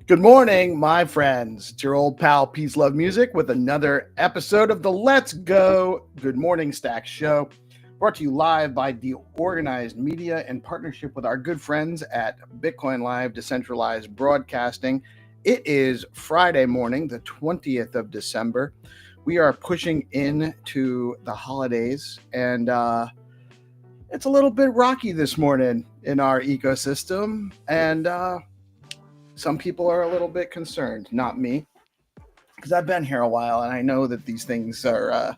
Good morning, my friends. It's your old pal PeaceLoveMusic with another episode of the Let's Go Good Morning Stacks show, brought to you live by DeOrganized Media in partnership with our good friends at BitcoinLive, Decentralized Broadcasting. It is Friday morning, the 20th of December. We are pushing into the holidays, and it's a little bit rocky this morning in our ecosystem, and some people are a little bit concerned, not me, because I've been here a while and I know that these things are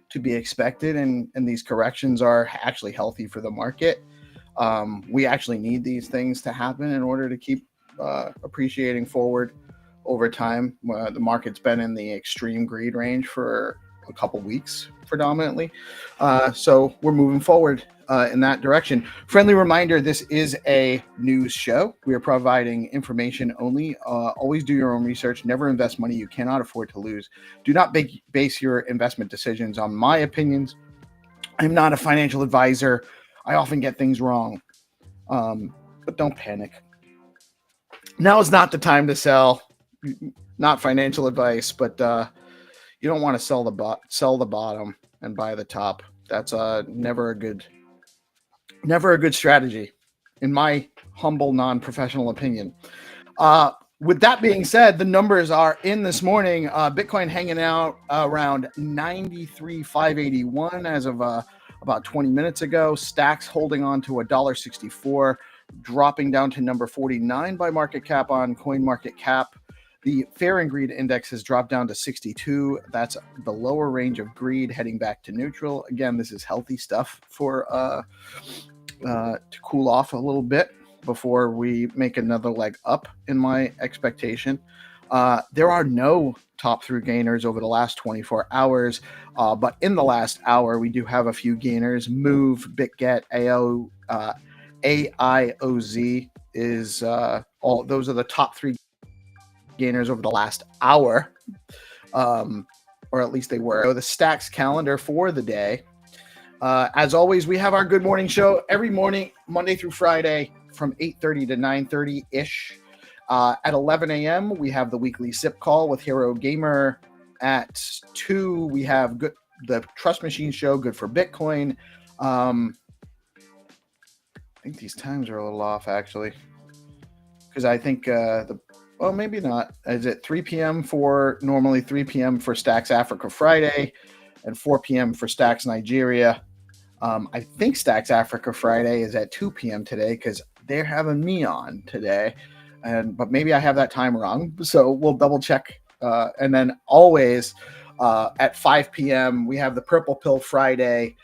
to be expected, and these corrections are actually healthy for the market. We actually need these things to happen in order to keep appreciating forward over time. The market's been in the extreme greed range for a couple weeks predominantly. So we're moving forward in that direction. Friendly reminder, this is a news show. We are providing information only. Always do your own research. Never invest money you cannot afford to lose. Do not base your investment decisions on my opinions. I'm not a financial advisor. I often get things wrong. But don't panic. Now is not the time to sell. Not financial advice, but you don't want to sell the bottom and buy the top. That's never a good strategy, in my humble, non-professional opinion. With that being said, the numbers are in this morning. Bitcoin hanging out around 93,581 as of about 20 minutes ago. Stacks holding on to $1.64, dropping down to number 49 by market cap on CoinMarketCap. The Fear and Greed Index has dropped down to 62. That's the lower range of greed, heading back to neutral. Again, this is healthy stuff for to cool off a little bit before we make another leg up, in my expectation. There are no top three gainers over the last 24 hours, but in the last hour, we do have a few gainers. Move, BitGet, AIOZ is all. Those are the top three gainers over the last hour, or at least they were. So the stacks calendar for the day. As always, we have our good morning show every morning, Monday through Friday, from 8:30 to 9:30 ish. At 11 a.m., we have the weekly sip call with Hero Gamer. At 2, we have the Trust Machine show, Good for Bitcoin. I think these times are a little off, actually, because I think well, maybe not. Is it 3 p.m. normally 3 p.m. for Stacks Africa Friday and 4 p.m. for Stacks Nigeria. I think Stacks Africa Friday is at 2 p.m. today because they're having me on today. But maybe I have that time wrong. So we'll double check. And then always at 5 p.m. we have the Purple Pill Friday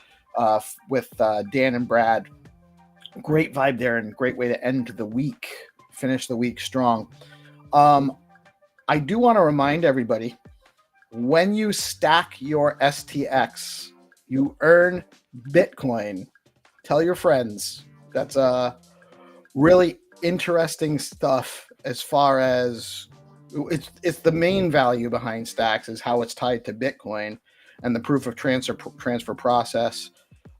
with Dan and Brad. Great vibe there and great way to end the week, finish the week strong. I do want to remind everybody, when you stack your STX, you earn Bitcoin. Tell your friends. That's really interesting stuff. As far as it's the main value behind stacks is how it's tied to Bitcoin and the proof of transfer process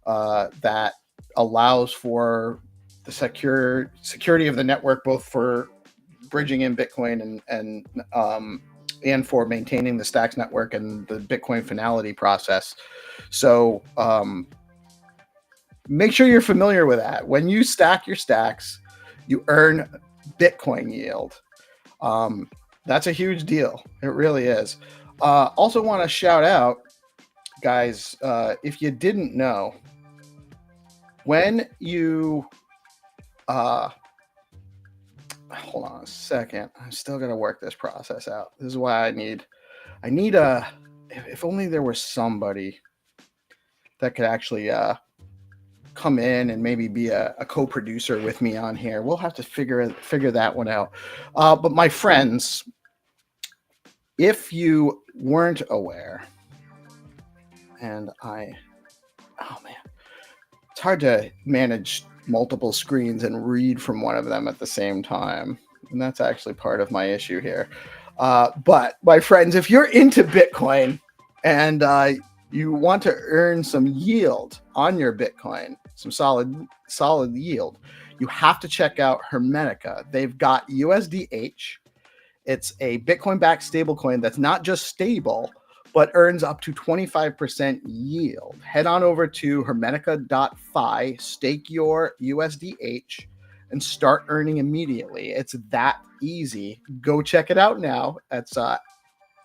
that allows for the security of the network, both for bridging in Bitcoin and for maintaining the Stacks network and the Bitcoin finality process. So make sure you're familiar with that. When you stack your stacks, you earn Bitcoin yield. That's a huge deal. It really is. Also want to shout out, guys, if you didn't know, when you hold on a second. I still got to work this process out. This is why I need if only there was somebody that could actually come in and maybe be a co-producer with me on here. We'll have to figure that one out. But my friends, if you weren't aware, and oh man, it's hard to manage multiple screens and read from one of them at the same time. And that's actually part of my issue here. But my friends, if you're into Bitcoin and you want to earn some yield on your Bitcoin, some solid yield, you have to check out Hermetica. They've got USDH It's a Bitcoin-backed stablecoin that's not just stable, but earns up to 25% yield. Head on over to hermetica.fi, stake your USDH, and start earning immediately. It's that easy. Go check it out now. That's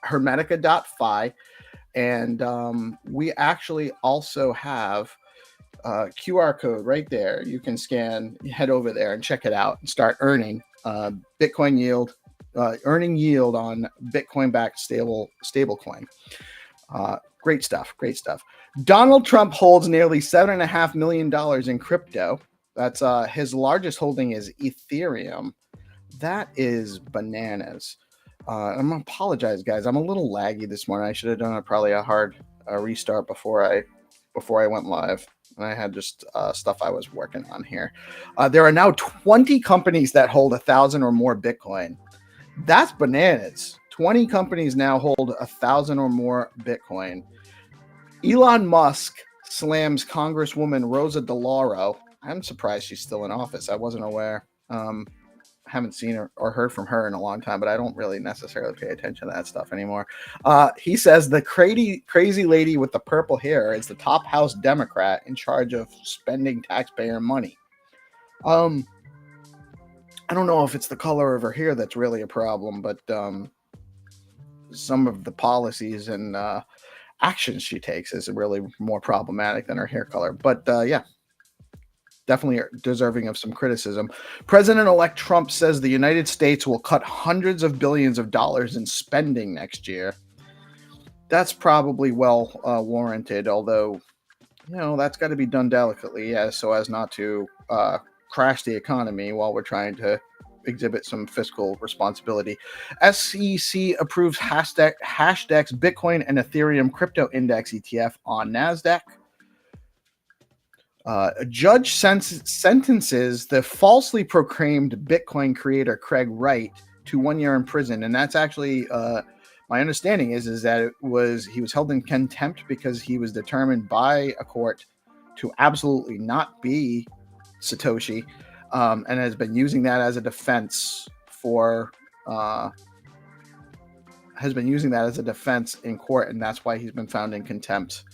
hermetica.fi. And we actually also have a QR code right there. You can scan, head over there and check it out and start earning Bitcoin yield, earning yield on Bitcoin-backed stablecoin. Great stuff. Great stuff. Donald Trump holds nearly $7.5 million in crypto. That's his largest holding is Ethereum. That is bananas. I'm gonna apologize, guys. I'm a little laggy this morning. I should have done probably a hard restart before I went live. And I had just stuff I was working on here. There are now 20 companies that hold 1,000 or more Bitcoin. That's bananas. 20 companies now hold 1,000 or more Bitcoin. Elon Musk slams Congresswoman Rosa DeLauro. I'm surprised she's still in office. I wasn't aware. Haven't seen her or heard from her in a long time, but I don't really necessarily pay attention to that stuff anymore. He says the crazy lady with the purple hair is the top House Democrat in charge of spending taxpayer money. I don't know if it's the color of her hair that's really a problem, but some of the policies and actions she takes is really more problematic than her hair color. But yeah, definitely deserving of some criticism. President-elect Trump says the United States will cut hundreds of billions of dollars in spending next year. That's probably well warranted, although, you know, that's got to be done delicately, so as not to crash the economy while we're trying to exhibit some fiscal responsibility. SEC approves Hashdag's Bitcoin and Ethereum crypto index ETF on NASDAQ. A judge sentences the falsely proclaimed Bitcoin creator Craig Wright to 1 year in prison, and that's actually my understanding is that he was held in contempt because he was determined by a court to absolutely not be Satoshi, and has been using that as a defense in court, and that's why he's been found in contempt.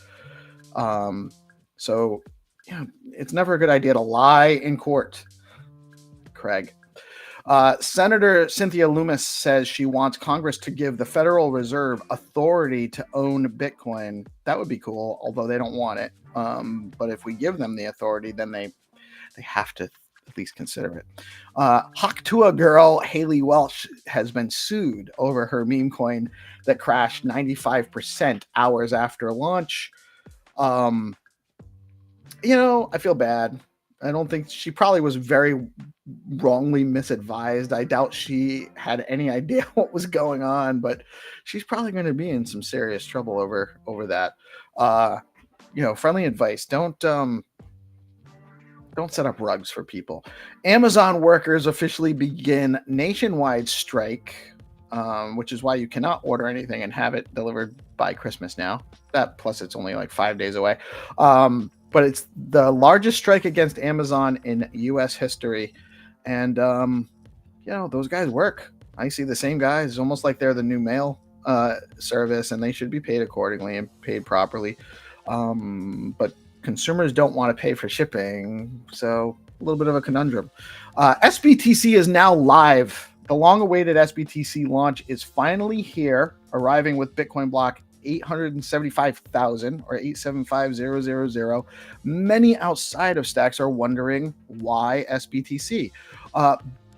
So yeah, it's never a good idea to lie in court, Craig. Senator Cynthia Lummis says she wants Congress to give the Federal Reserve authority to own Bitcoin. That would be cool, although they don't want it. But if we give them the authority, then they have to at least consider it. Haktua girl Haley Welsh has been sued over her meme coin that crashed 95% hours after launch. You know, I feel bad. I don't think she probably was very wrongly misadvised. I doubt she had any idea what was going on, but she's probably going to be in some serious trouble over that. You know, friendly advice: don't set up rugs for people. Amazon workers officially begin nationwide strike, which is why you cannot order anything and have it delivered by Christmas now. That plus it's only like 5 days away. But it's the largest strike against Amazon in U.S. history. And, you know, those guys work. I see the same guys. It's almost like they're the new mail service, and they should be paid accordingly and paid properly. But consumers don't want to pay for shipping. So a little bit of a conundrum. SBTC is now live. The long-awaited SBTC launch is finally here, arriving with Bitcoin block 875,000 or 875,000. Many outside of Stacks are wondering why SBTC.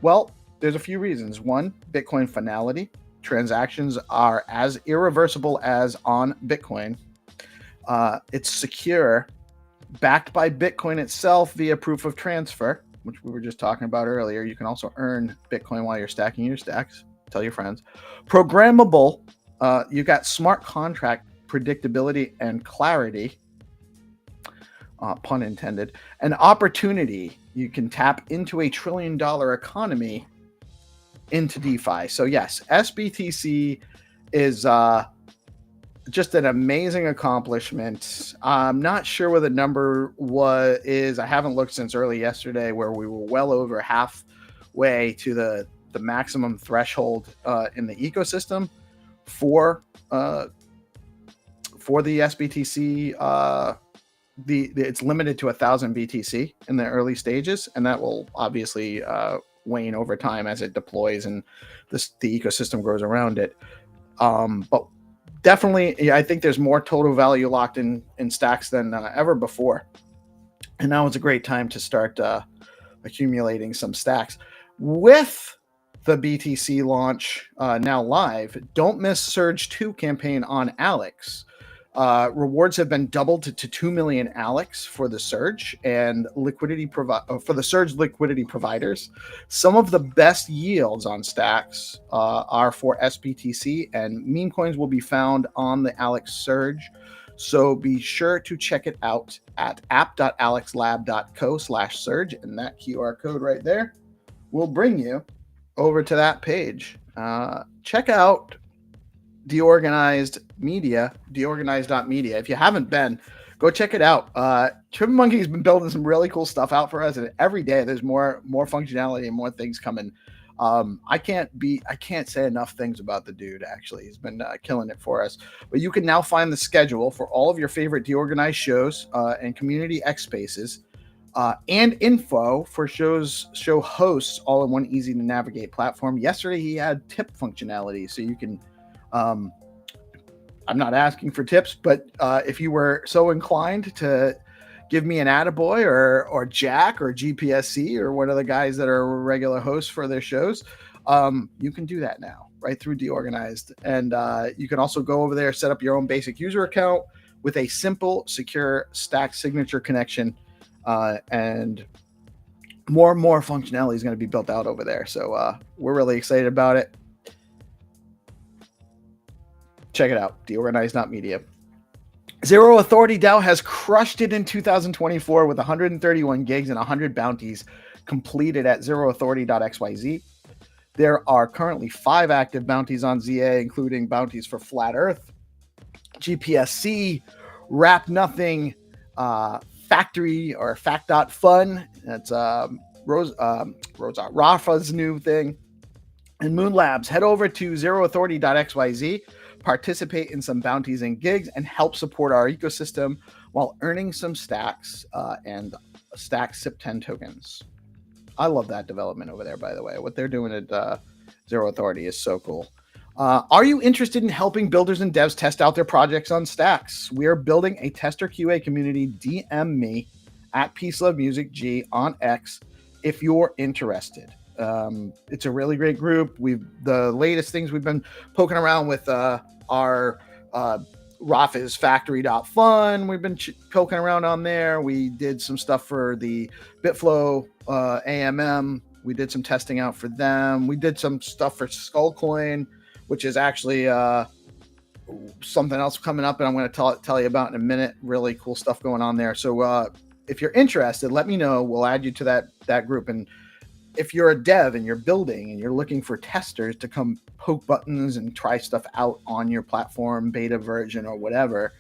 Well, there's a few reasons. One, Bitcoin finality. Transactions are as irreversible as on Bitcoin. It's secure, backed by Bitcoin itself via proof of transfer, which we were just talking about earlier. You can also earn Bitcoin while you're stacking your stacks. Tell your friends. Programmable. You got smart contract predictability and clarity, pun intended, and opportunity. You can tap into a $1 trillion economy into DeFi. So yes, SBTC is just an amazing accomplishment. I'm not sure what the number is. I haven't looked since early yesterday, where we were well over halfway to the the maximum threshold in the ecosystem for the SBTC. It's limited to 1,000 BTC in the early stages, and that will obviously wane over time as it deploys and the ecosystem grows around it. But definitely, I think there's more total value locked in stacks than ever before, and now is a great time to start accumulating some stacks. With the BTC launch now live, don't miss Surge 2 campaign on Alex. Rewards have been doubled to 2 million Alex for the Surge and for the Surge liquidity providers. Some of the best yields on stacks are for SBTC, and meme coins will be found on the Alex Surge. So be sure to check it out at app.alexlab.co/surge, and that QR code right there will bring you over to that page. Check out DeOrganized.media. If you haven't been, go check it out. Trippin' Monkey's been building some really cool stuff out for us, and every day there's more functionality and more things coming. I can't say enough things about the dude. Actually, he's been killing it for us. But you can now find the schedule for all of your favorite DeOrganized shows and community X spaces, and info for show hosts, all in one easy to navigate platform. Yesterday he had tip functionality, so you can. I'm not asking for tips, but if you were so inclined to give me an attaboy or Jack or GPSC or one of the guys that are regular hosts for their shows, you can do that now right through DeOrganized. And you can also go over there, set up your own basic user account with a simple, secure Stack signature connection, and more and more functionality is going to be built out over there. So we're really excited about it. Check it out, DeOrganized.media. Zero Authority DAO has crushed it in 2024 with 131 gigs and 100 bounties completed at zeroauthority.xyz. There are currently 5 active bounties on ZA, including bounties for Flat Earth, GPSC, Wrap Nothing, Factory or Fact.fun. That's Rafa's new thing. And Moon Labs. Head over to zeroauthority.xyz. Participate in some bounties and gigs and help support our ecosystem while earning some stacks and stack SIP10 tokens. I love that development over there, by the way. What they're doing at Zero Authority is so cool. Are you interested in helping builders and devs test out their projects on stacks? We are building a tester QA community. DM me at PeaceLoveMusic on X if you're interested. It's a really great group. The latest things we've been poking around with our Rafa's Factory.fun. We've been poking around on there. We did some stuff for the Bitflow AMM. We did some testing out for them. We did some stuff for Skullcoin, which is actually something else coming up, and I'm going to tell you about in a minute. Really cool stuff going on there. So if you're interested, let me know. We'll add you to that group. And if you're a dev and you're building and you're looking for testers to come poke buttons and try stuff out on your platform, beta version or whatever,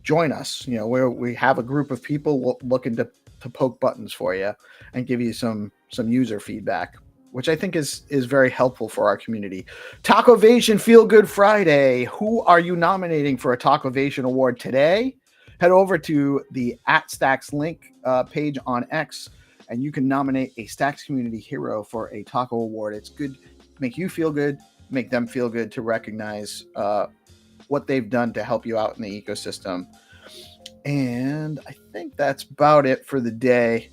join us. You know, we have a group of people looking to poke buttons for you and give you some user feedback, which I think is very helpful for our community. Tacovasion Feel Good Friday. Who are you nominating for a Tacovasion award today? Head over to the @Stacks link page on X, and you can nominate a Stacks community hero for a taco award. It's good, make you feel good, make them feel good to recognize what they've done to help you out in the ecosystem. And I think that's about it for the day.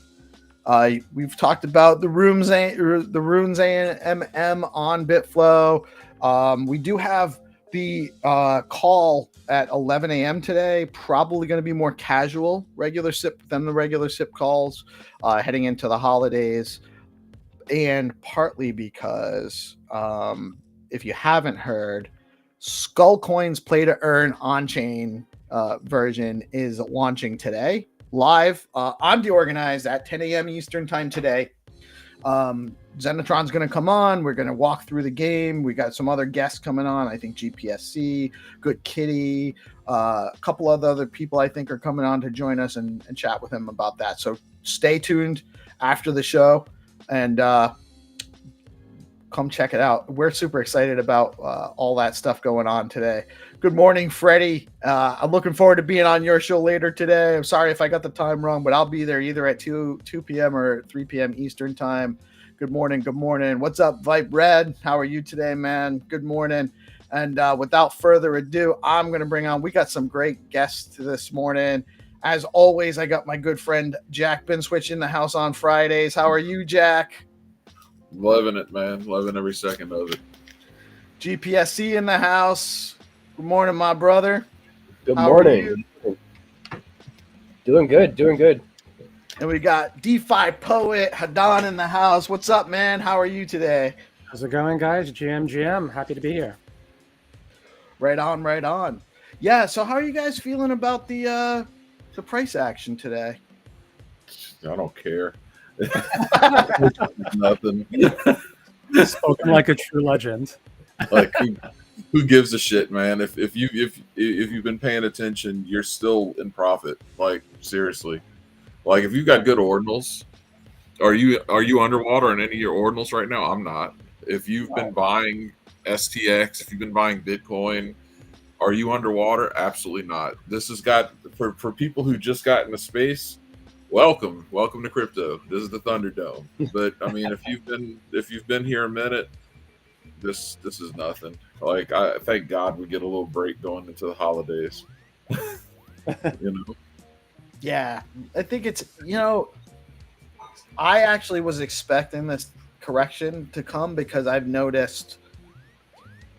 We've talked about the Runes AMM on Bitflow. We do have the call at 11 a.m. today. Probably going to be more casual, regular SIP than the regular SIP calls heading into the holidays. And partly because if you haven't heard, Skullcoin's Play to Earn on-chain version is launching today, live on DeOrganized at 10 a.m. Eastern time today. Zenatron's going to come on. We're going to walk through the game. We got some other guests coming on. I think GPSC, Good Kitty, a couple of other people I think are coming on to join us and chat with him about that. So stay tuned after the show, and come check it out. We're super excited about all that stuff going on today. Good morning, Freddie. I'm looking forward to being on your show later today. I'm sorry if I got the time wrong, but I'll be there either at 2 p.m. or 3 p.m. Eastern time. Good morning. Good morning. What's up, Vipe Red? How are you today, man? Good morning. And without further ado, I'm going to bring on, we got some great guests this morning. As always, I got my good friend Jack Binswitch in the house on Fridays. How are you, Jack? Loving it, man. Loving every second of it. GPSC in the house. Good morning, my brother. Good morning. Doing good. And we got DeFi poet Hadan in the house. What's up, man? How are you today? How's it going, guys? GM. Happy to be here. Right on. Yeah, so how are you guys feeling about the price action today? I don't care. Nothing. Spoken like a true legend. Like who gives a shit, man? If you've been paying attention, you're still in profit. Like seriously. Like if you've got good ordinals, are you underwater in any of your ordinals right now? I'm not. If you've been buying STX, if you've been buying Bitcoin, are you underwater? Absolutely not. This has got for people who just got into space. Welcome to crypto. This is the Thunderdome. But I mean, if you've been here a minute, this is nothing. Like I thank God we get a little break going into the holidays. You know. Yeah, I think it's I actually was expecting this correction to come because I've noticed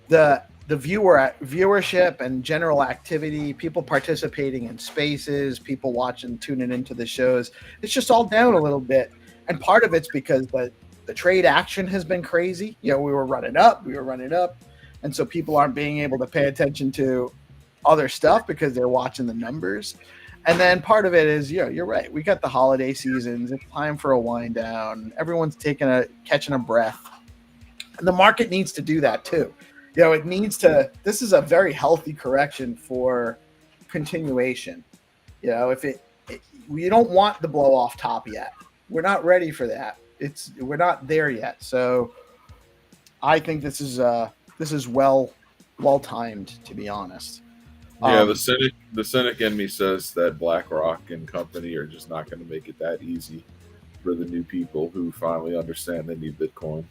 the viewership and general activity, people participating in spaces, people tuning into the shows. It's just all down a little bit. And part of it's because the trade action has been crazy. We were running up. And so people aren't being able to pay attention to other stuff because they're watching the numbers. And then part of it is, you're right. We got the holiday seasons. It's time for a wind down. Everyone's catching a breath. And the market needs to do that too. It needs to. This is a very healthy correction for continuation. We don't want the blow off top yet. We're not ready for that. We're not there yet. So I think this is well timed, to be honest. Yeah, the cynic in me says that BlackRock and company are just not going to make it that easy for the new people who finally understand they need Bitcoin.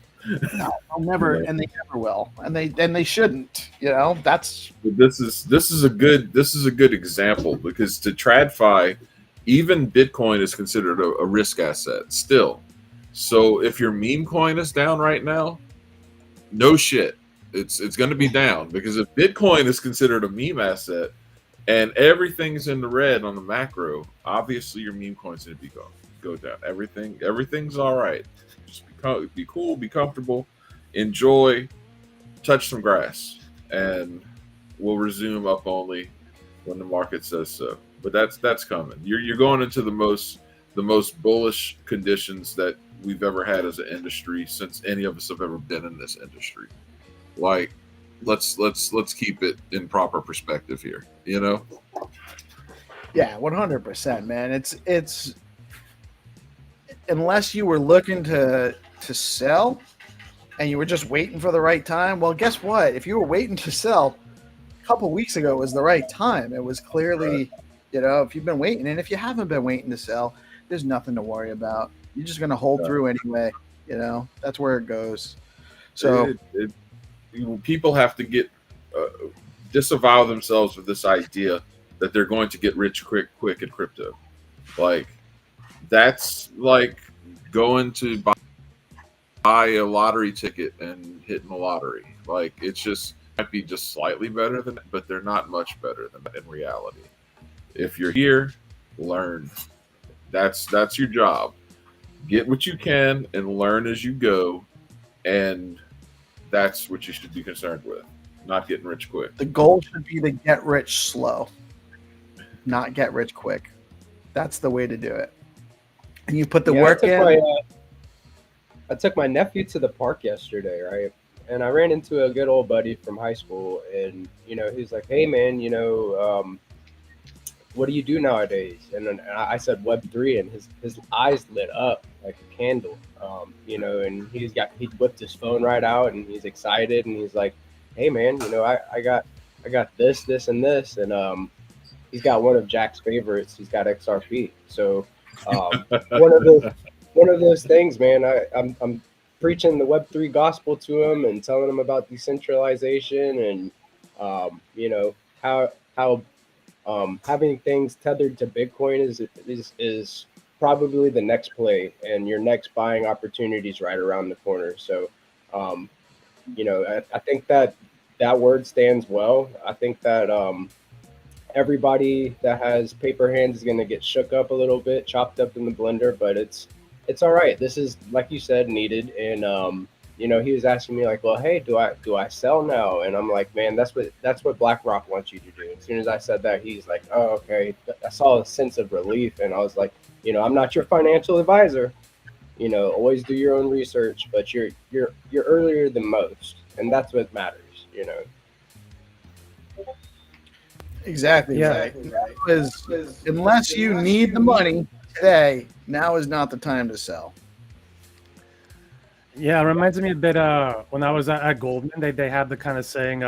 No, they'll never, and they never will, and they shouldn't. That's. This is a good example because to TradFi, even Bitcoin is considered a risk asset still. So if your meme coin is down right now, no shit. It's going to be down because if Bitcoin is considered a meme asset and everything's in the red on the macro, obviously your meme coin's going to go down. Everything's all right. Just be cool, be comfortable, enjoy, touch some grass, and we'll resume up only when the market says so. But that's coming. You're going into the most bullish conditions that we've ever had as an industry since any of us have ever been in this industry. Like, let's keep it in proper perspective here, Yeah, 100%, man. It's unless you were looking to sell and you were just waiting for the right time. Well, guess what? If you were waiting to sell a couple weeks ago, it was the right time. It was clearly, if you've been waiting, and if you haven't been waiting to sell, there's nothing to worry about. You're just going to hold through anyway. That's where it goes. So people have to get disavow themselves with this idea that they're going to get rich quick in crypto. Like that's like going to buy a lottery ticket and hitting the lottery. Like it's just might be just slightly better than that, but they're not much better than that in reality. If you're here, learn. That's your job. Get what you can and learn as you go, and that's what you should be concerned with, not getting rich quick. The goal should be to get rich slow, not get rich quick. That's the way to do it. And you put the work in. I took my nephew to the park yesterday, right? And I ran into a good old buddy from high school, and he's like, "Hey, man, what do you do nowadays? And then I said Web3, and his eyes lit up like a candle. And he whipped his phone right out, and he's excited, and he's like, hey man, I got this and this, and he's got one of Jack's favorites. He's got XRP. So one of those things, man. I'm preaching the Web3 gospel to him and telling him about decentralization and how having things tethered to Bitcoin is probably the next play, and your next buying opportunities right around the corner. So, I think that word stands well. I think that everybody that has paper hands is going to get shook up a little bit, chopped up in the blender, but it's all right. This is, like you said, needed. And he was asking me like, well, hey, do I sell now? And I'm like, man, that's what BlackRock wants you to do. As soon as I said that, he's like, oh, okay. I saw a sense of relief, and I was like, I'm not your financial advisor. Always do your own research, but you're earlier than most, and that's what matters. Exactly. Yeah. Because unless you need the money today, now is not the time to sell. Yeah, it reminds me a bit when I was at Goldman, they had the kind of saying,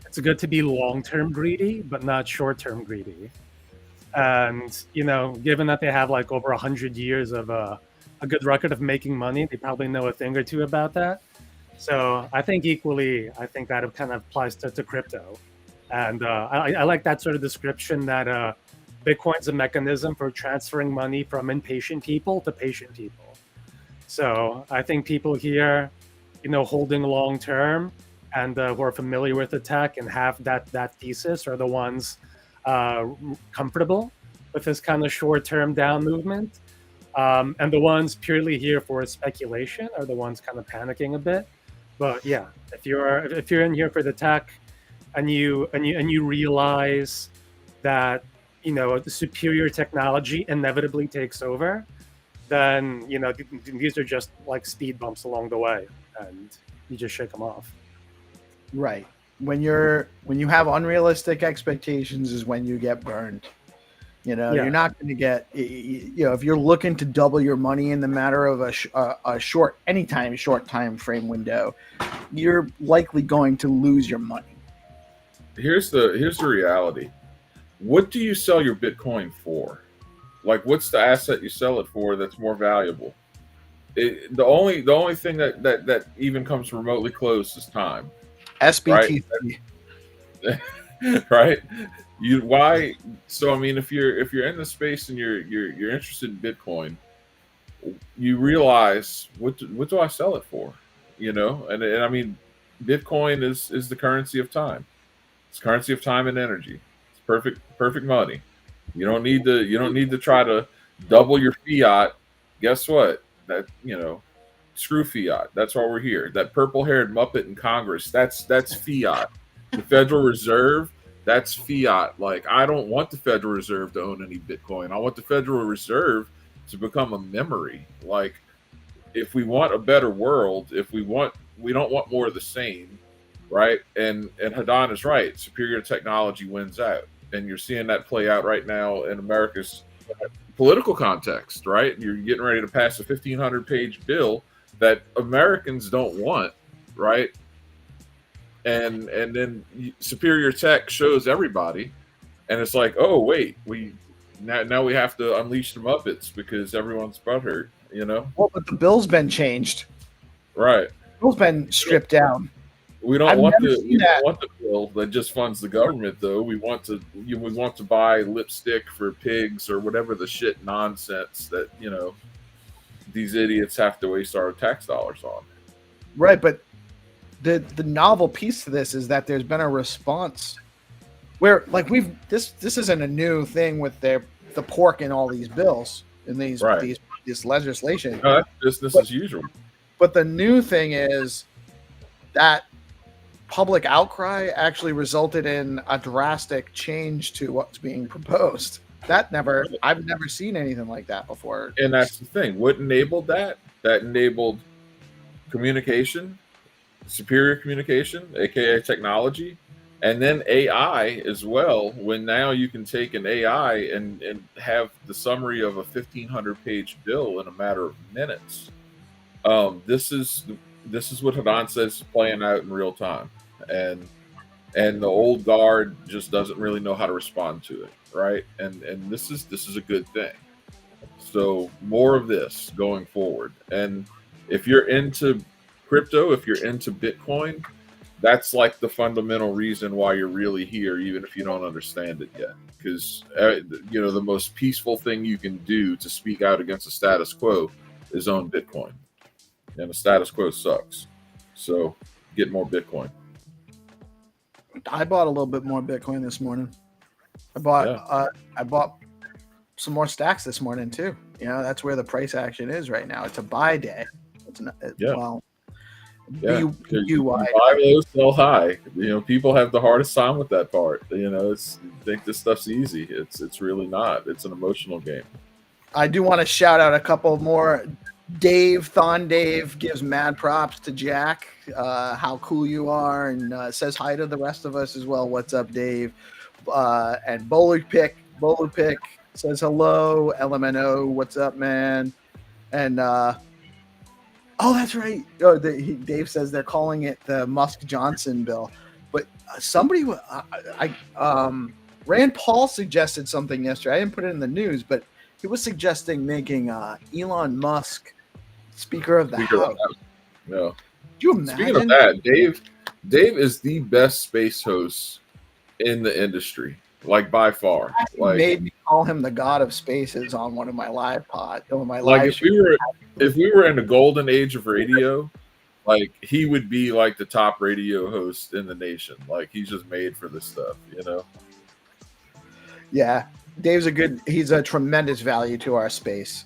it's good to be long-term greedy, but not short-term greedy. And, given that they have like over 100 years of a good record of making money, they probably know a thing or two about that. So I think that kind of applies to crypto. And I like that sort of description that Bitcoin's a mechanism for transferring money from impatient people to patient people. So I think people here, holding long term and who are familiar with the tech and have that thesis are the ones comfortable with this kind of short term down movement. And the ones purely here for speculation are the ones kind of panicking a bit. But yeah, if you're in here for the tech, and you realize that the superior technology inevitably takes over, then these are just like speed bumps along the way, and you just shake them off. Right. When you have unrealistic expectations is when you get burned. You're not going to get, if you're looking to double your money in the matter of a short time frame window, you're likely going to lose your money. Here's the reality. What do you sell your Bitcoin for? Like, what's the asset you sell it for that's more valuable? The only thing that even comes remotely close is time. SBT. Right? Right? Why? So I mean, if you're in the space and you're interested in Bitcoin, you realize what do I sell it for? And I mean, Bitcoin is the currency of time. It's currency of time and energy. It's perfect money. You don't need to try to double your fiat. Guess what? That screw fiat. That's why we're here. That purple-haired Muppet in Congress, that's fiat. The Federal Reserve, that's fiat. Like, I don't want the Federal Reserve to own any Bitcoin. I want the Federal Reserve to become a memory. Like, if we want a better world, we don't want more of the same, right? And Hadan is right. Superior technology wins out. And you're seeing that play out right now in America's political context, right? You're getting ready to pass a 1,500-page bill that Americans don't want, right? And then superior tech shows everybody, and it's like, oh wait, now we have to unleash the Muppets because everyone's butthurt, Well, but the bill's been changed. Right. The bill's been stripped down. We don't want the bill that just funds the government, though. We want to buy lipstick for pigs or whatever the shit nonsense that these idiots have to waste our tax dollars on. Right, but the novel piece to this is that there's been a response where, like, this isn't a new thing with the pork in all these bills and this legislation. No, that's business as usual. But the new thing is that public outcry actually resulted in a drastic change to what's being proposed. I've never seen anything like that before. And that's the thing. What enabled that? That enabled communication, superior communication, aka technology, And then AI as well, when now you can take an AI and have the summary of a 1,500 page bill in a matter of minutes. This is what Hadan says is playing out in real time, and the old guard just doesn't really know how to respond to it, right? And this is a good thing. So more of this going forward. And if you're into crypto, if you're into Bitcoin, that's like the fundamental reason why you're really here, even if you don't understand it yet. Because the most peaceful thing you can do to speak out against the status quo is own Bitcoin, and the status quo sucks. So get more Bitcoin. I bought a little bit more Bitcoin this morning. I bought some more stacks this morning too. That's where the price action is right now. It's a buy day. It's not, well. Yeah, you buy low, sell high. People have the hardest time with that part. Think this stuff's easy. It's really not. It's an emotional game. I do want to shout out a couple more. Thon Dave gives mad props to Jack. How cool you are, and says hi to the rest of us as well. What's up, Dave? And Bowler Pick says hello. LMNO, what's up, man? And oh, that's right. Oh, Dave says they're calling it the Musk Johnson bill, but somebody, Rand Paul suggested something yesterday. I didn't put it in the news, but he was suggesting making Elon Musk Speaker of the House. No. Could you imagine? Speaking of that, Dave is the best space host in the industry, like by far. Like, made me call him the god of spaces on one of my live if we were in the golden age of radio, like he would be like the top radio host in the nation. Like he's just made for this stuff, Yeah, he's a tremendous value to our space,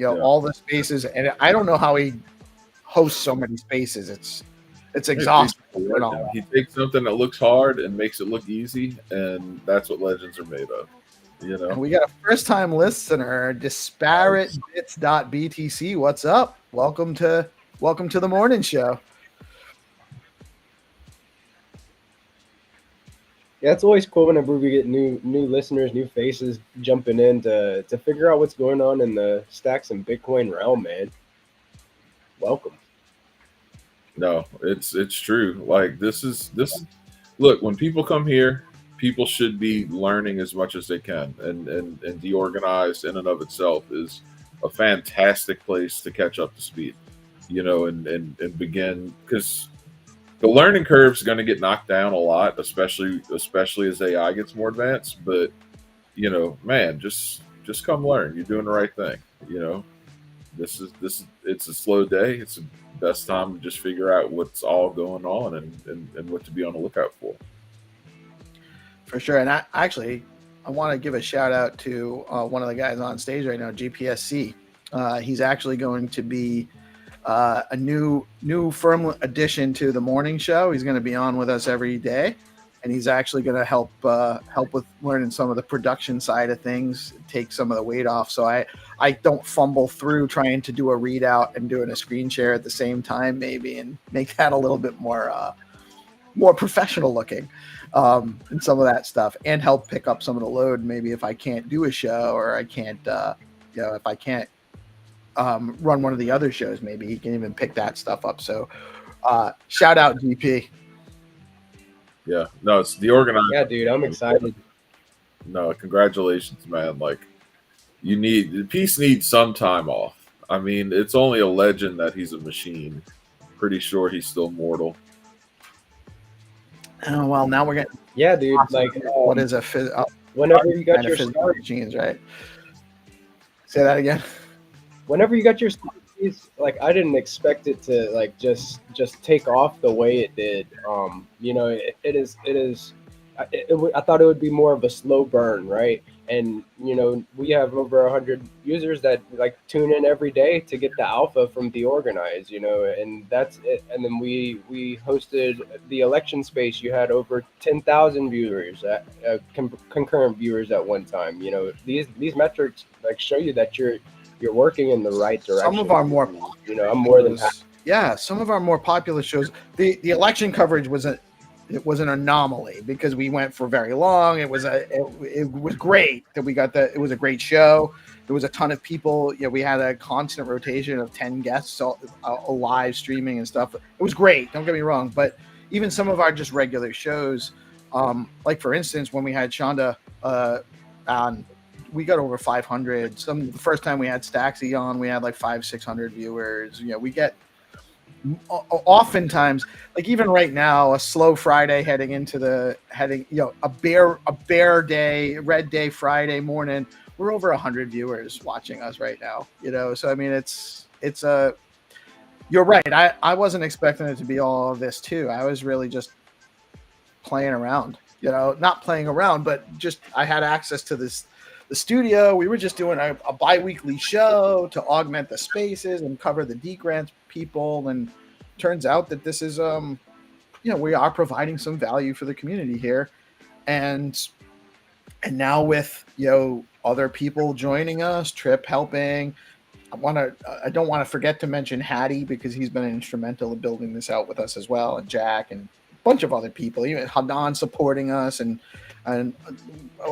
all the spaces, and I don't know how he hosts so many spaces. It's exhausting. He takes something that looks hard and makes it look easy, and that's what legends are made of. And we got a first-time listener, DisparateBits.btc. What's up? Welcome to the morning show. Yeah, it's always cool whenever we get new listeners, new faces jumping in to figure out what's going on in the stacks and Bitcoin realm, man. Welcome. No, it's true. Like this. Look, when people come here, people should be learning as much as they can, and DeOrganized in and of itself is a fantastic place to catch up to speed, and begin, because the learning curve is going to get knocked down a lot, especially as AI gets more advanced. But man, just come learn. You're doing the right thing. This is it's a slow day. It's the best time to just figure out what's all going on and what to be on the lookout for. For sure. And I want to give a shout out to one of the guys on stage right now, GPSC. He's actually going to be a new firm addition to the morning show. He's going to be on with us every day, and he's actually going to help with learning some of the production side of things, take some of the weight off. So I don't fumble through trying to do a readout and doing a screen share at the same time, maybe, and make that a little bit more professional looking. And some of that stuff, and help pick up some of the load. Maybe if I can't do a show, or I can't, if I can't run one of the other shows, maybe he can even pick that stuff up. So shout out GP. Yeah, no, it's DeOrganized. Yeah, dude, I'm excited. No, congratulations, man. Like Peace needs some time off. I mean, it's only a legend that he's a machine. Pretty sure he's still mortal. Oh, well, now we're getting dude. Like, what is whenever you got your start machines, right? Say that again. Whenever you got your start, like I didn't expect it to like just take off the way it did. It is. I thought it would be more of a slow burn, right? And we have over 100 users that like tune in every day to get the alpha from DeOrganized, and that's it. And then we hosted the election space. You had over 10,000 viewers, concurrent viewers at one time. These metrics like show you that you're working in the right direction. Some of our more, I'm more than happy. Yeah, some of our more popular shows. The election coverage was it was an anomaly because we went for very long. It was great that we got it was a great show. There was a ton of people. We had a constant rotation of 10 guests, live streaming and stuff. It was great. Don't get me wrong, but even some of our just regular shows, like for instance, when we had Shonda on, we got over 500. The first time we had Staxy on, we had like 500-600 viewers. We get oftentimes, like even right now, a slow Friday heading a bear day, red day Friday morning, we're over 100 viewers watching us right now. So I mean, it's you're right. I wasn't expecting it to be all of this too. I was really just playing around, not playing around, but just I had access to the studio. We were just doing a bi-weekly show to augment the spaces and cover the D grants people, and turns out that this is we are providing some value for the community here, and now with other people joining us, Trip helping. I don't want to forget to mention Hattie, because he's been instrumental in building this out with us as well, and Jack and a bunch of other people, even Hadan supporting us, and I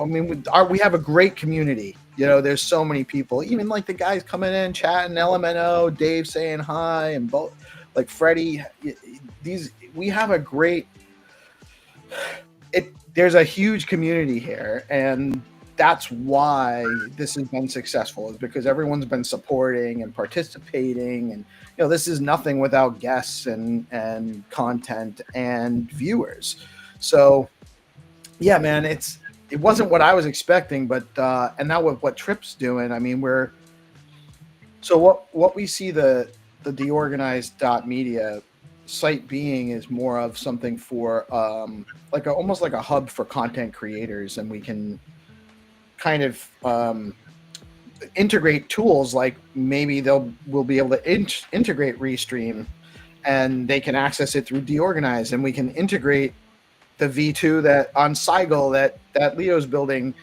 mean we have a great community. There's so many people, even like the guys coming in chatting, LMNO, Dave saying hi, and both like Freddie. We have a great there's a huge community here, and that's why this has been successful, is because everyone's been supporting and participating, and this is nothing without guests and content and viewers. So yeah, man, it wasn't what I was expecting, but and now with what Trip's doing, I mean, what we see the DeOrganized.media site being is more of something for almost like a hub for content creators, and we can kind of integrate tools, like maybe we'll be able to integrate Restream, and they can access it through DeOrganized, and we can integrate the V2 that on Seigel that Leo's building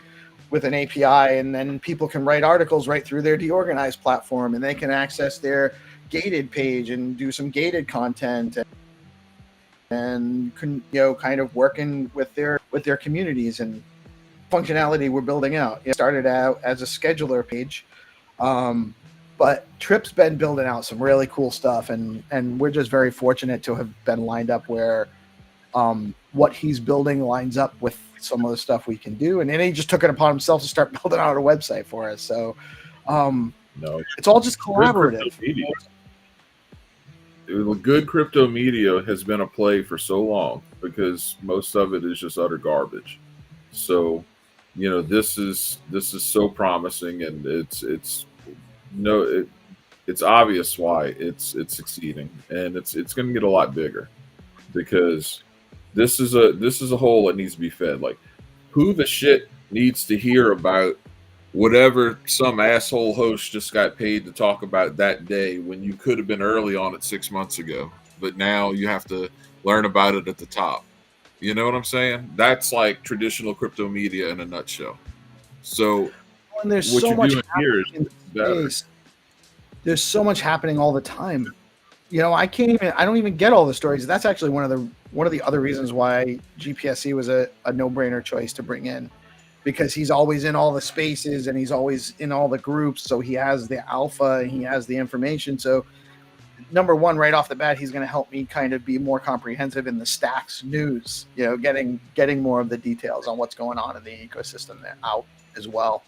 with an API, and then people can write articles right through their DeOrganized platform, and they can access their gated page and do some gated content, and kind of working with their communities and functionality we're building out. It started out as a scheduler page, but Trip's been building out some really cool stuff, and we're just very fortunate to have been lined up where what he's building lines up with some of the stuff we can do, and then he just took it upon himself to start building out a website for us. So it's all just collaborative. Good crypto media has been a play for so long, because most of it is just utter garbage. So this is so promising, and it's obvious why it's succeeding, and it's going to get a lot bigger, because this is a hole that needs to be fed. Like, who the shit needs to hear about whatever some asshole host just got paid to talk about that day, when you could have been early on it 6 months ago, but now you have to learn about it at the top? You know what I'm saying? That's like traditional crypto media in a nutshell. So and there's what so you're much doing here is better. There's so much happening all the time. I don't even get all the stories. That's actually one of the other reasons why GPSC was a no-brainer choice to bring in, because he's always in all the spaces and he's always in all the groups. So he has the alpha and he has the information. So number one, right off the bat, he's going to help me kind of be more comprehensive in the Stacks news, getting more of the details on what's going on in the ecosystem there out as well.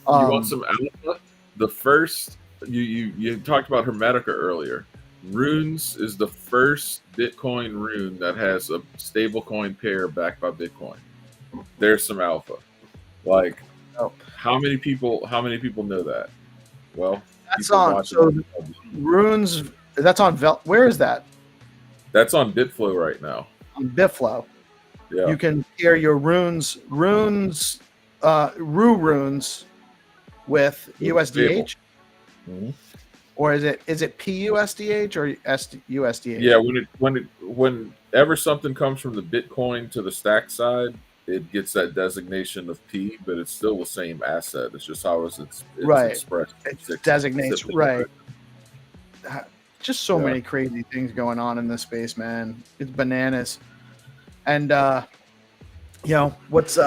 You want some alpha? The first, you talked about Hermetica earlier. Runes is the first Bitcoin rune that has a stablecoin pair backed by Bitcoin. There's some alpha. Like, how many people know that? Well, that's on. So runes. That's on. Where is that? That's on Bitflow right now. On Bitflow. Yeah. You can pair your runes, runes with USDH. Mm-hmm. Or is it PUSDH or USDH? Yeah, whenever something comes from the Bitcoin to the stack side, it gets that designation of P, but it's still the same asset. It's just how it's expressed. It designates right. Just so many crazy things going on in this space, man. It's bananas. And you know what's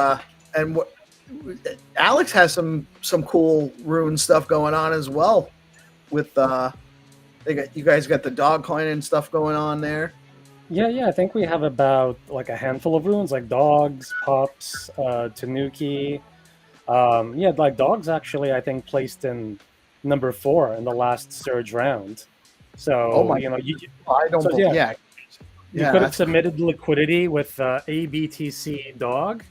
and what Alex has some cool rune stuff going on as well. With you guys got the dog coin and stuff going on there. Yeah. I think we have about like a handful of runes, like dogs, pups, tanuki. Yeah, like dogs actually, I think placed in number 4 in the last surge round. So Oh my! you know, I don't. so yeah, you yeah. could have That's submitted liquidity with ABTC dog,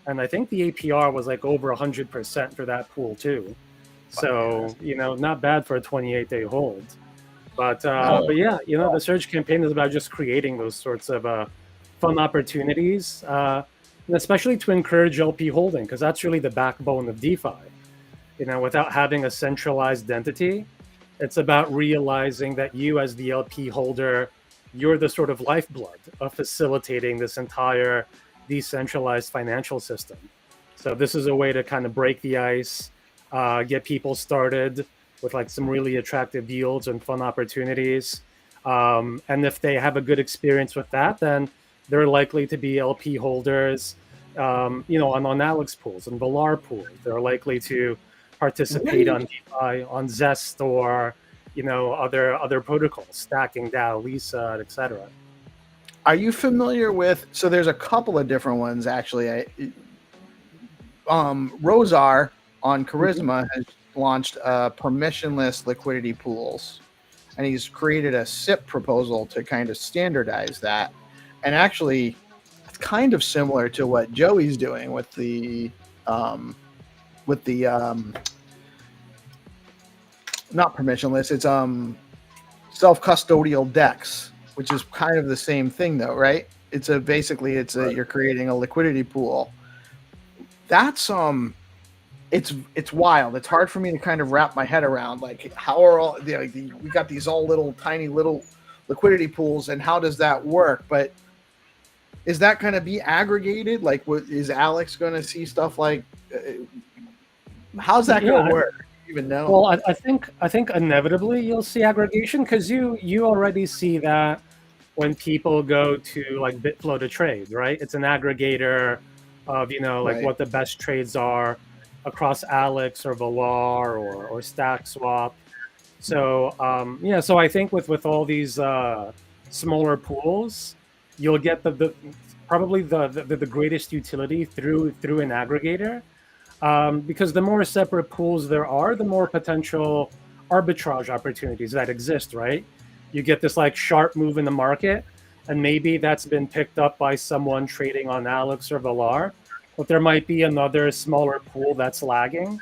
and I think the APR was like over 100% for that pool too. So you know, not bad for a 28-day hold. But yeah, you know, the Surge campaign is about just creating those sorts of fun opportunities, and especially to encourage LP holding, because that's really the backbone of DeFi. You know, without having a centralized entity, it's about realizing that you, as the LP holder, you're the sort of lifeblood of facilitating this entire decentralized financial system. So this is a way to kind of break the ice, get people started with like some really attractive yields and fun opportunities. And if they have a good experience with that, then they're likely to be LP holders, you know, on Alex pools and Valar pools. They're likely to participate on DeFi, on Zest, or you know, other protocols, Stacking, DAO, Lisa, etc. Are you familiar with? So there's a couple of different ones actually. Rosar on Charisma has launched permissionless liquidity pools, and he's created a SIP proposal to kind of standardize that. And actually, it's kind of similar to what Joey's doing with the not permissionless. It's self-custodial DEX, which is kind of the same thing, though, right? It's you're creating a liquidity pool. That's it's wild. It's hard for me to kind of wrap my head around, like how are all we got these all little tiny little liquidity pools, and how does that work? But is that going to be aggregated? Like, is Alex going to see stuff like? How's that going to work? Even know. Well, I think inevitably you'll see aggregation, because you already see that when people go to like Bitflow to trade, right? It's an aggregator of, you know, like Right. what the best trades are across Alex or Valar or Stack Swap. So yeah, so I think with all these smaller pools, you'll get probably the greatest utility through an aggregator. Because the more separate pools there are, the more potential arbitrage opportunities that exist, right? You get this like sharp move in the market, and maybe that's been picked up by someone trading on Alex or Valar, but there might be another smaller pool that's lagging.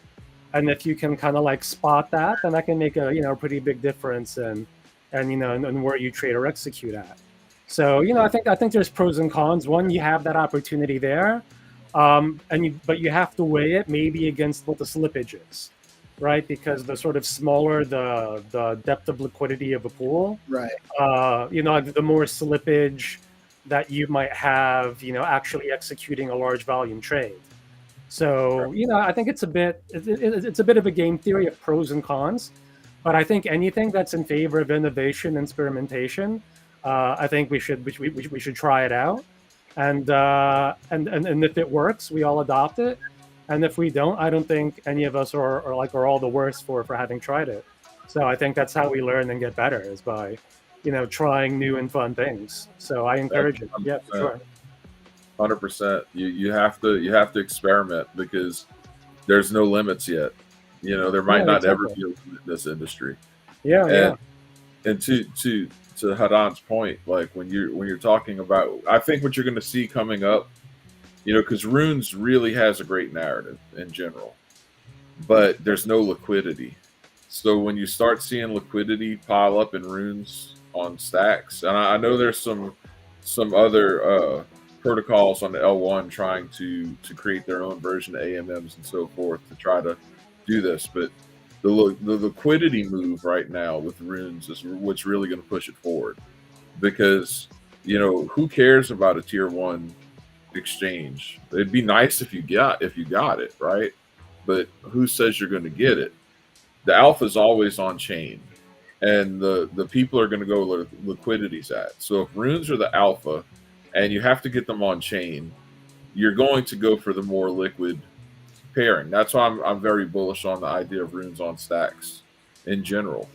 And if you can kind of like spot that, then that can make a, you know, pretty big difference in you know, and where you trade or execute at. So, you know, I think there's pros and cons. One, you have that opportunity there. But you have to weigh it maybe against what the slippage is, right? Because the sort of smaller the depth of liquidity of a pool, Right. You know, the more slippage that you might have, you know, actually executing a large volume trade. So, you know, I think it's a bit of a game theory of pros and cons, but I think anything that's in favor of innovation and experimentation, I think we should try it out. And if it works, we all adopt it. And if we don't, I don't think any of us are all the worse for having tried it. So I think that's how we learn and get better, is by, you know, trying new and fun things. So I encourage it. Yeah, for sure. 100%. You have to experiment, because there's no limits yet. You know, there might not ever be a limit in this industry. And to Hadan's point, like when you're talking about, I think what you're going to see coming up, you know, because Runes really has a great narrative in general, but there's no liquidity. So when you start seeing liquidity pile up in Runes on stacks, and I know there's some other protocols on the L1 trying to create their own version of AMMs and so forth to try to do this, but the liquidity move right now with Runes is what's really going to push it forward, because, you know, who cares about a tier 1 exchange? It'd be nice if you got it, right? But who says you're going to get it? The alpha is always on chain, and the people are going to go where liquidity's at. So if Runes are the alpha and you have to get them on chain, you're going to go for the more liquid pairing. That's why I'm very bullish on the idea of runes on stacks in general,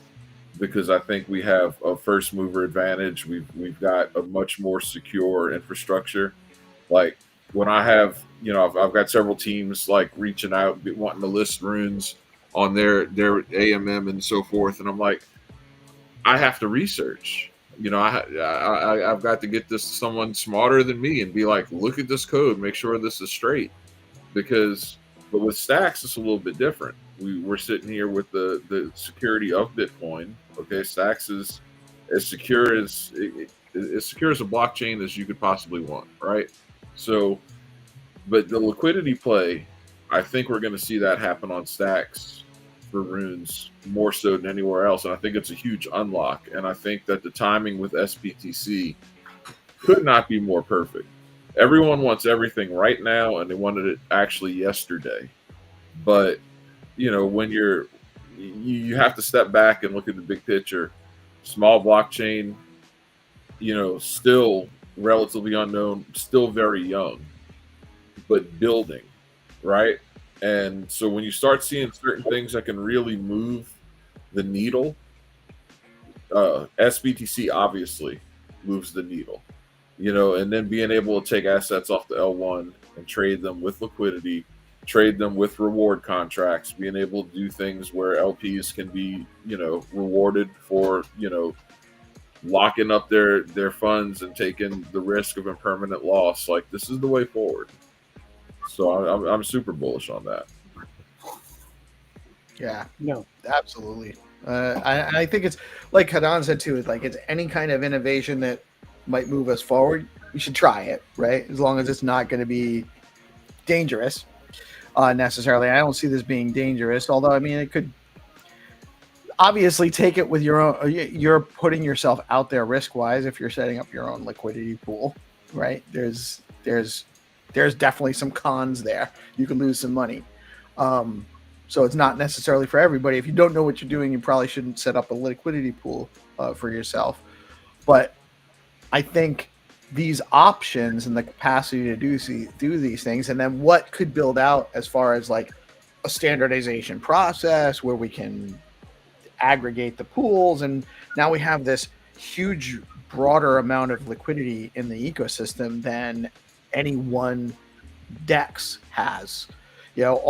because I think we have a first mover advantage. We've got a much more secure infrastructure. Like when I have, I've got several teams like reaching out, wanting to list runes on their AMM and so forth, and I'm like, I have to research. I've got to get this to someone smarter than me and be like, look at this code, make sure this is straight. But with stacks, it's a little bit different. We're sitting here with the security of Bitcoin. Okay, stacks is as secure as a blockchain as you could possibly want, right? So, but the liquidity play, I think we're going to see that happen on stacks for runes more so than anywhere else, and I think it's a huge unlock. And I think that the timing with SBTC could not be more perfect. Everyone wants everything right now, and they wanted it actually yesterday. But when you have to step back and look at the big picture. Small blockchain, still relatively unknown, still very young, but building, right? And so when you start seeing certain things that can really move the needle, SBTC obviously moves the needle. And then being able to take assets off the L1 and trade them with liquidity, trade them with reward contracts, being able to do things where LPs can be, rewarded for, locking up their funds and taking the risk of impermanent loss. Like, this is the way forward. So I'm super bullish on that. Yeah, No. absolutely. I think it's like Hadan said too. It's any kind of innovation that might move us forward, we should try it, right? As long as it's not going to be dangerous necessarily. I don't see this being dangerous, although I mean it could obviously take it with your own. You're putting yourself out there risk wise if you're setting up your own liquidity pool, right? There's definitely some cons there. You can lose some money. So it's not necessarily for everybody. If you don't know what you're doing, you probably shouldn't set up a liquidity pool for yourself. But I think these options and the capacity to do these things, and then what could build out as far as like a standardization process where we can aggregate the pools, and now we have this huge, broader amount of liquidity in the ecosystem than any one DEX has.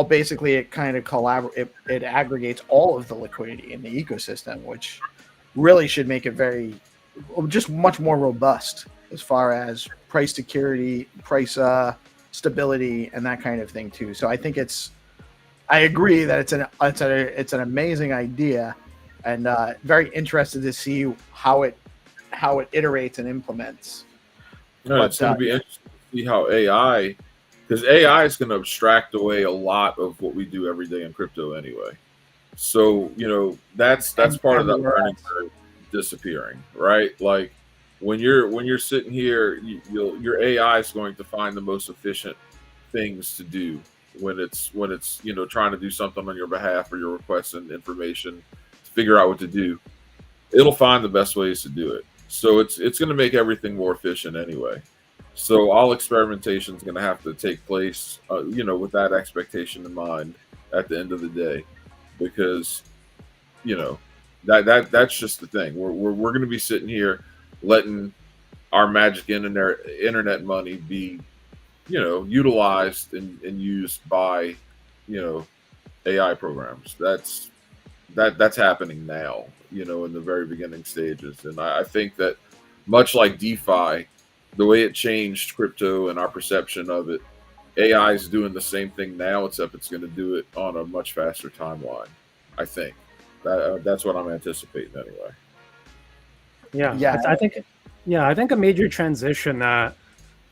Basically it kind of it aggregates all of the liquidity in the ecosystem, which really should make it just much more robust as far as price security, price stability, and that kind of thing too. So I think I agree that it's an amazing idea, and very interested to see how it iterates and implements. No, it's going to be interesting to see how AI, because AI is going to abstract away a lot of what we do every day in crypto anyway. So that's part of that learning curve disappearing, right? Like when you're sitting here, your AI is going to find the most efficient things to do when it's trying to do something on your behalf, or you're requesting information to figure out what to do. It'll find the best ways to do it. So it's going to make everything more efficient anyway. So all experimentation is going to have to take place, with that expectation in mind at the end of the day, because that's just the thing. We're going to be sitting here letting our magic internet money be, utilized and used by, AI programs. That's happening now, in the very beginning stages. And I think that much like DeFi, the way it changed crypto and our perception of it, AI is doing the same thing now, except it's going to do it on a much faster timeline. I think that's what I'm anticipating anyway. Yeah. I think a major transition that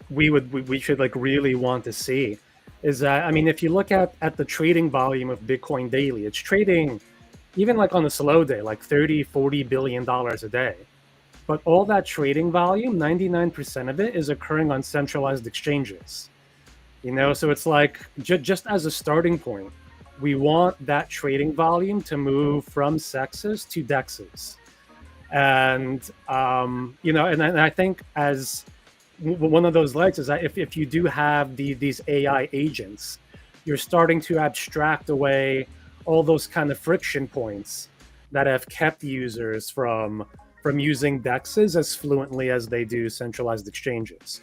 we should like really want to see is that, I mean, if you look at the trading volume of Bitcoin daily, it's trading even like on a slow day, like $30-40 billion a day. But all that trading volume, 99% of it is occurring on centralized exchanges. So it's like just as a starting point, we want that trading volume to move from sexes to dexes. And, and I think as one of those legs is that if you do have these AI agents, you're starting to abstract away all those kind of friction points that have kept users from using dexes as fluently as they do centralized exchanges.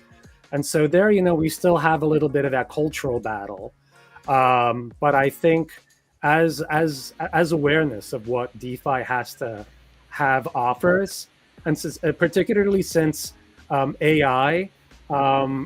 And so there, we still have a little bit of that cultural battle. But I think as awareness of what DeFi has to have offers, and particularly since AI,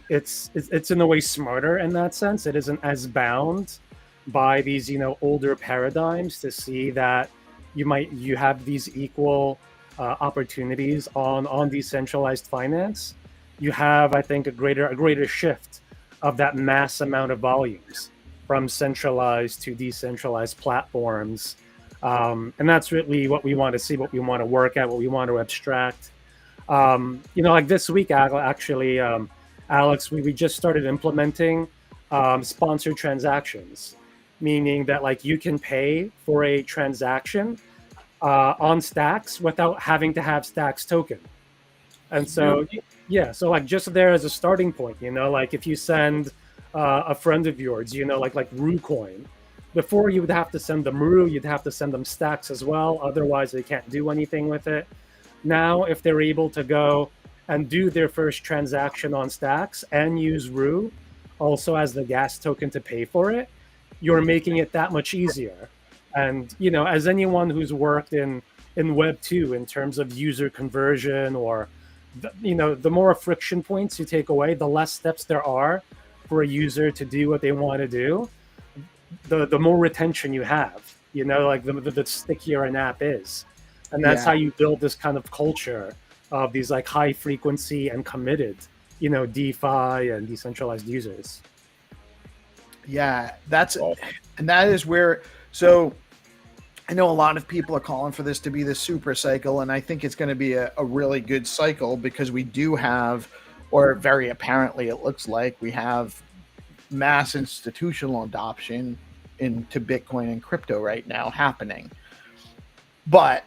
it's in a way smarter in that sense. It isn't as bound by these older paradigms to see that you have these equal opportunities on decentralized finance. You have, I think, a greater shift of that mass amount of volumes from centralized to decentralized platforms. And that's really what we want to see, what we want to work at, what we want to abstract. Like this week, actually, Alex, we just started implementing sponsored transactions, meaning that like you can pay for a transaction on Stacks without having to have Stacks token. And so, yeah, so like just there as a starting point, like if you send a friend of yours, like RuCoin, before you would have to send them Ru, you'd have to send them Stacks as well. Otherwise, they can't do anything with it. Now, if they're able to go and do their first transaction on Stacks and use Ru also as the gas token to pay for it, you're making it that much easier. And, as anyone who's worked in Web 2 in terms of user conversion or, the more friction points you take away, the less steps there are for a user to do what they want to do, the more retention you have, like the stickier an app is. And that's how you build this kind of culture of these like high frequency and committed, DeFi and decentralized users. Yeah, and that is where, so I know a lot of people are calling for this to be the super cycle, and I think it's going to be a really good cycle because we do have, or very apparently it looks like we have mass institutional adoption into Bitcoin and crypto right now happening. But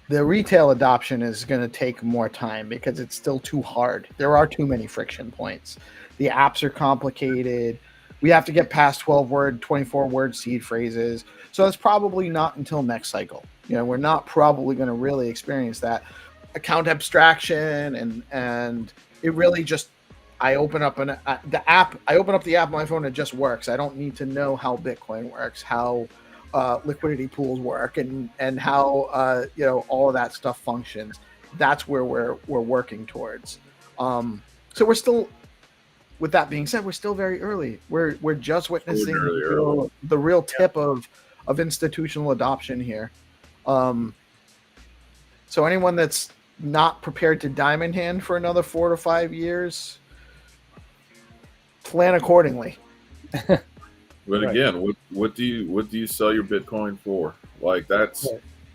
the retail adoption is going to take more time because it's still too hard. There are too many friction points. The apps are complicated. We have to get past 12-word, 24-word seed phrases. So it's probably not until next cycle. We're not probably going to really experience that account abstraction and it really just, I open up the app on my phone, it just works. I don't need to know how Bitcoin works, how liquidity pools work, and how all of that stuff functions. That's where we're working towards. So we're still, with that being said, we're still very early. We're just witnessing the real tip of institutional adoption here. So anyone that's not prepared to diamond hand for another 4 to 5 years, plan accordingly. But again, what do you sell your Bitcoin for? Like that's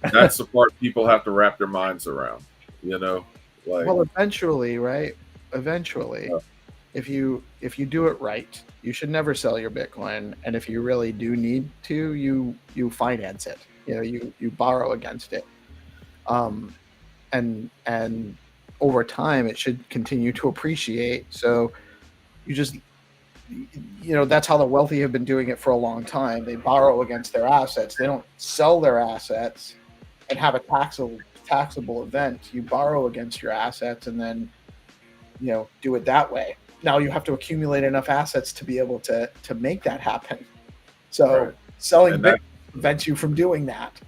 the part people have to wrap their minds around. Well, eventually, right? If you do it right, you should never sell your Bitcoin. And if you really do need to, you finance it. You borrow against it. And over time, it should continue to appreciate. So you just, that's how the wealthy have been doing it for a long time. They borrow against their assets. They don't sell their assets and have a taxable event. You borrow against your assets and then, do it that way. Now you have to accumulate enough assets to be able to make that happen. So selling Bitcoin prevents you from doing that.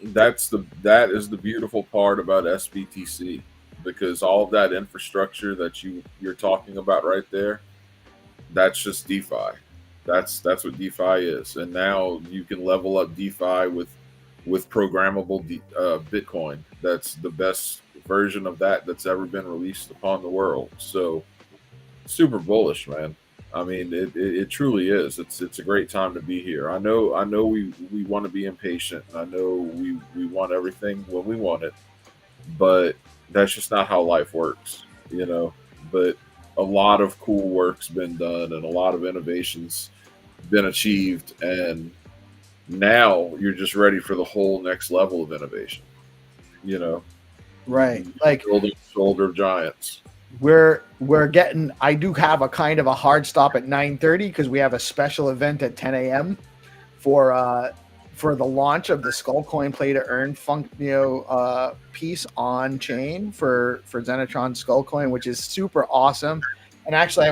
That is the beautiful part about SBTC, because all of that infrastructure that you're talking about right there, that's just DeFi. That's what DeFi is. And now you can level up DeFi with programmable Bitcoin. That's the best version of that that's ever been released upon the world. So super bullish, man. I mean, it truly is. It's a great time to be here. I know we want to be impatient. I know we want everything when we want it, but that's just not how life works, But a lot of cool work's been done and a lot of innovations been achieved, and now you're just ready for the whole next level of innovation. Right. Like building shoulder of giants. we're getting. I do have a kind of a hard stop at 9:30 because we have a special event at 10 a.m. For the launch of the Skullcoin Play to Earn piece on chain for Zenitron Skullcoin, which is super awesome. And actually,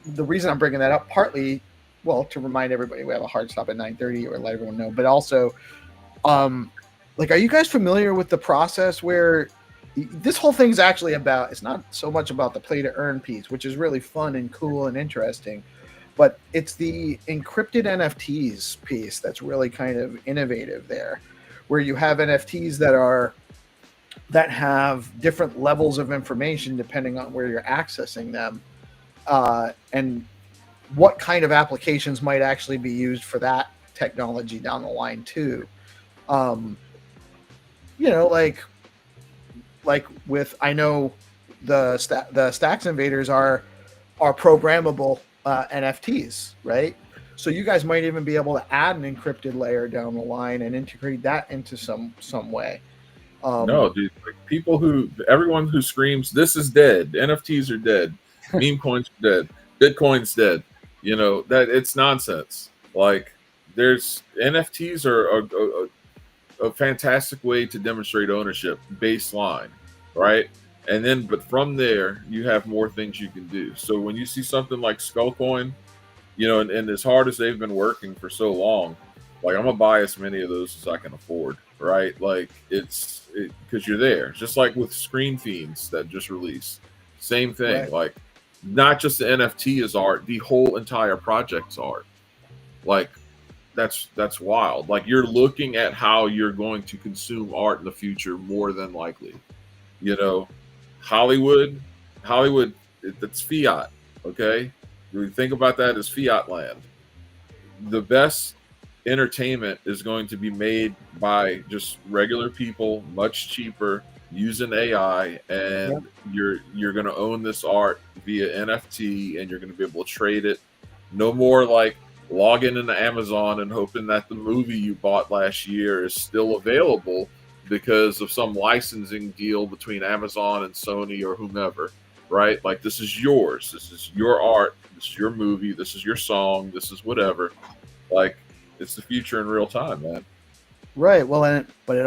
the reason I'm bringing that up partly, well, to remind everybody we have a hard stop at 9:30 or let everyone know, but also, like, are you guys familiar with the process where this whole thing's actually about? It's not so much about the play to earn piece, which is really fun and cool and interesting, but it's the encrypted NFTs piece that's really kind of innovative there, where you have NFTs that have different levels of information depending on where you're accessing them, and what kind of applications might actually be used for that technology down the line too. Like with, I know the Stacks Invaders are programmable NFTs, right? So you guys might even be able to add an encrypted layer down the line and integrate that into some way. No, dude. Like everyone who screams, "This is dead. NFTs are dead. Meme coins are dead. Bitcoin's dead." That it's nonsense. Like, there's NFTs are a fantastic way to demonstrate ownership baseline, right? And then, but from there, you have more things you can do. So when you see something like Skullcoin, and as hard as they've been working for so long, like, I'm gonna buy as many of those as I can afford, right? Like, it's because you're there. Just like with Screen Fiends that just released, same thing. Right. Like, not just the NFT is art, the whole entire project's art. Like, that's wild. Like, you're looking at how you're going to consume art in the future more than likely. Hollywood, that's fiat. Okay, you think about that as fiat land. The best entertainment is going to be made by just regular people, much cheaper, using AI, and you're going to own this art via NFT, and you're going to be able to trade it. No more like logging into Amazon and hoping that the movie you bought last year is still available because of some licensing deal between Amazon and Sony or whomever, right? Like, this is yours. This is your art. This is your movie. This is your song. This is whatever. Like, it's the future in real time, man. Right. Well, but it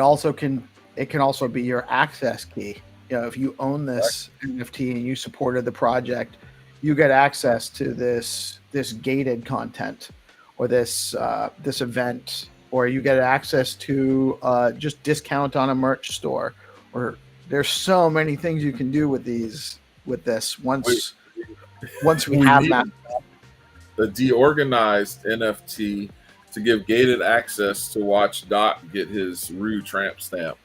can also be your access key. If you own this NFT and you supported the project, you get access to this gated content, or this event, or you get access to just discount on a merch store. Or there's so many things you can do with this once we have that. The DeOrganized NFT to give gated access to watch Doc get his Rue tramp stamp.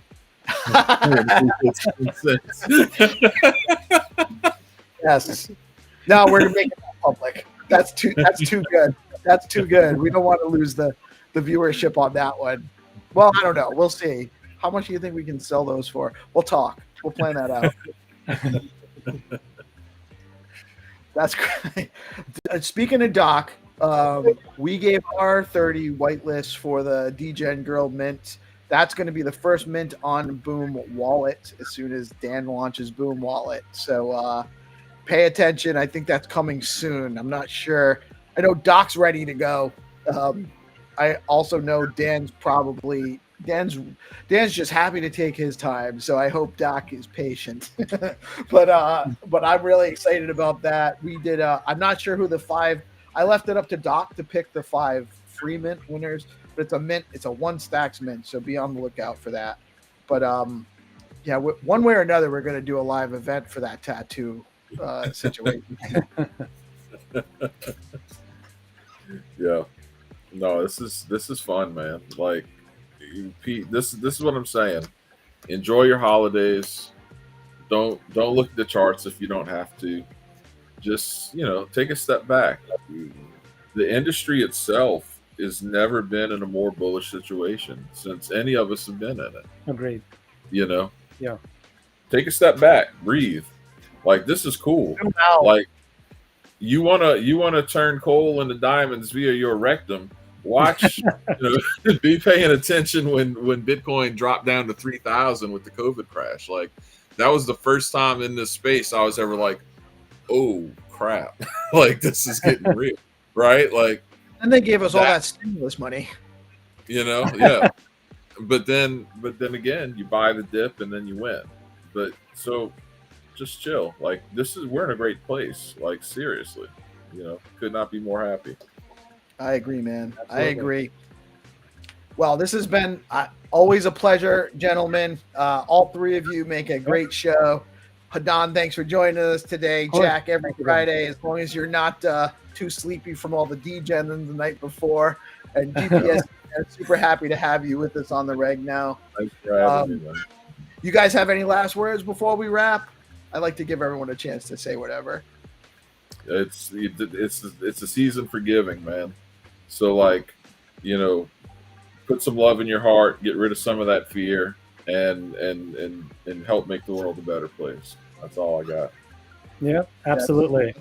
Yes. No, we're making that public. That's too good. That's too good. We don't want to lose the viewership on that one. Well, I don't know. We'll see. How much do you think we can sell those for? We'll talk. We'll plan that out. That's great. Speaking of Doc, we gave our 30 whitelists for the DGen Girl Mint. That's going to be the first mint on Boom Wallet as soon as Dan launches Boom Wallet. So pay attention. I think that's coming soon. I'm not sure. I know Doc's ready to go. I also know Dan's just happy to take his time. So I hope Doc is patient. but I'm really excited about that. We did. I'm not sure who the 5. I left it up to Doc to pick the 5 free mint winners. But it's a mint. It's a 1 stacks mint. So be on the lookout for that. But yeah, one way or another, we're going to do a live event for that tattoo situation. Yeah, no, this is fun, man. Like, Pete, this is what I'm saying. Enjoy your holidays. Don't look at the charts if you don't have to. Just, take a step back. The industry itself has never been in a more bullish situation since any of us have been in it. Agreed. Yeah. Take a step back, breathe. Like, this is cool. Wow. Like, you wanna turn coal into diamonds via your rectum. Watch, be paying attention when Bitcoin dropped down to 3,000 with the COVID crash. Like, that was the first time in this space I was ever like, oh crap, like this is getting real, right? Like, And they gave us all That- that stimulus money. yeah. But then again, you buy the dip and then you win. But so just chill. Like we're in a great place. Like seriously, could not be more happy. I agree, man. I Absolutely. agree. Well, this has been always a pleasure, gentlemen. All three of you make a great show. Hadan, thanks for joining us today. course. Jack, every Thank you. Friday, as long as you're not too sleepy from all the degen the night before. And GPS, I'm super happy to have you with us on the reg now. Thanks for having me, man. You guys have any last words before we wrap? I'd like to give everyone a chance to say whatever. It's a season for giving, man. So like, put some love in your heart, get rid of some of that fear, and help make the world a better place. That's all I got. Yeah, absolutely.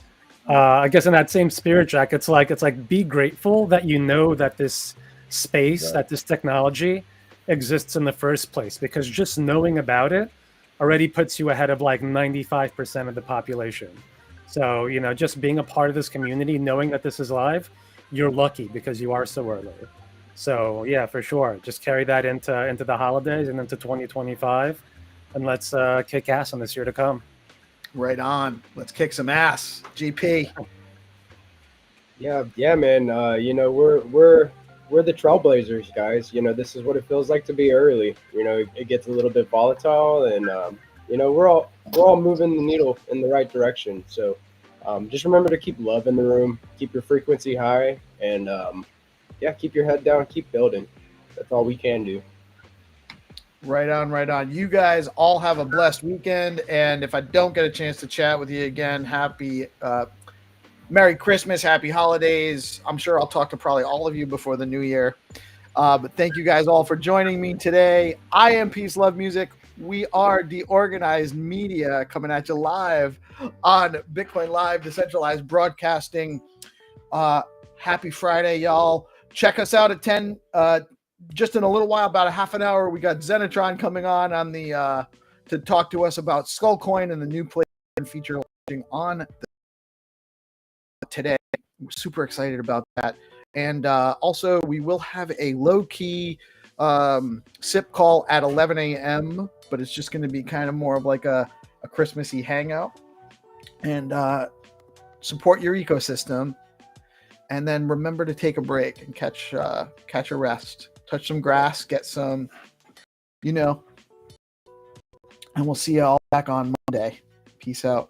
I guess in that same spirit, Jack, it's like be grateful that you know that this space, that this technology exists in the first place, because just knowing about it already puts you ahead of like 95% of the population. So, just being a part of this community, knowing that this is live, you're lucky because you are so early. So yeah, for sure. Just carry that into the holidays and into 2025, and let's kick ass in this year to come. Right on. Let's kick some ass. GP. Yeah, man. We're the trailblazers, guys. This is what it feels like to be early. It gets a little bit volatile, and we're all moving the needle in the right direction. So just remember to keep love in the room, keep your frequency high, and keep your head down, keep building. That's all we can do. Right on, right on. You guys all have a blessed weekend. And if I don't get a chance to chat with you again, happy Merry Christmas, happy holidays. I'm sure I'll talk to probably all of you before the new year. But thank you guys all for joining me today. I am Peace Love Music. We are DeOrganized Media, coming at you live on BitcoinLive, Decentralized Broadcasting. Happy Friday, y'all. Check us out at 10. Just in a little while, about a half an hour, we got Zenitron coming on the to talk to us about Skullcoin and the new play and feature launching on today. We're super excited about that. And also, we will have a low-key SIP call at 11 a.m., but it's just going to be kind of more of like a Christmassy hangout. And support your ecosystem. And then remember to take a break and catch a rest. Touch some grass, get some, and we'll see you all back on Monday. Peace out.